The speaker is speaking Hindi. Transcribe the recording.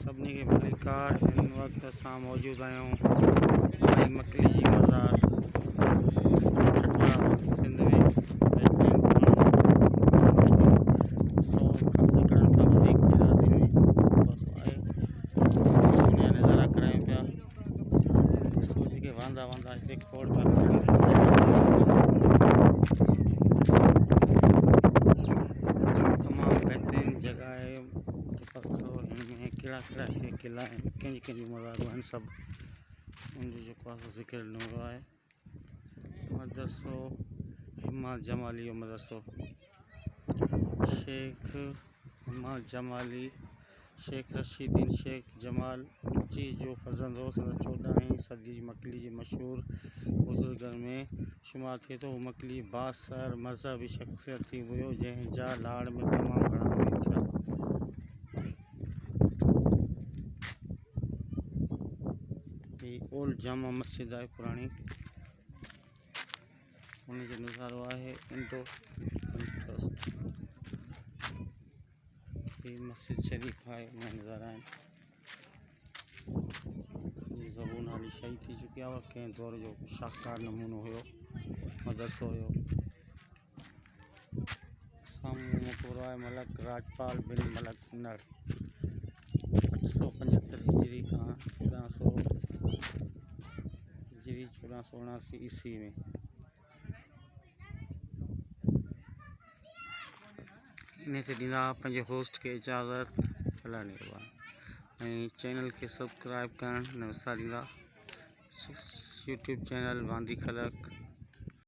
सभिनी खे भलीकार। हिन वक़्तु असां मौजूदु आहियूं भाई मकली जी मज़ार ठट्टा सिंध में। नज़ारा करायूं पिया सूरज के वांदा वांदा हिते खोड़ पिया तमामु बहितरीन जगह है। हिनमें कहिड़ा कहिड़ा हिते किला आहिनि, कंहिंजी मज़ारूं आहिनि, सभु उनजो जेको आहे ज़िक्र ॾिनो आहे। मदरसो हिम्मत जमाली जो मदरसो, शेख हिम्मत जमाली शेख रशीदीन शेख जमाल जी जो फर्ज़ंद हो। सन 14वीं सदी मकली जी मशहूर बुज़ुर्गनि में शुमार थिए थो। मकली बासर मज़हबी शख़्सियत थी वियो जंहिं जा लाड़ में तमामु घणा माण्हू थिया। ओल्ड जामा मस्जिद आहे पुराणी, उनजो नज़ारो आहे। इंडो कंट्रास्ट मस्जिद शरीफ आहे, उन नज़ारा आहिनि। ज़बून हाली शहीद थी चुकी आहे। कंहिं दौर जो शाहकार नमूनो हुयो, मदरसो हुयो। साम्हूं मकबरो आहे मलक राजपाल बिन मलक नर 875 हिजरी खां 1479 ईस्वी में। इन ते ॾींदा पंहिंजे होस्ट खे इजाज़त। अलाह निगहबान। ऐं चैनल खे सब्सक्राइब करणु न विसारींदा। YouTube channel वांदी ख़लक।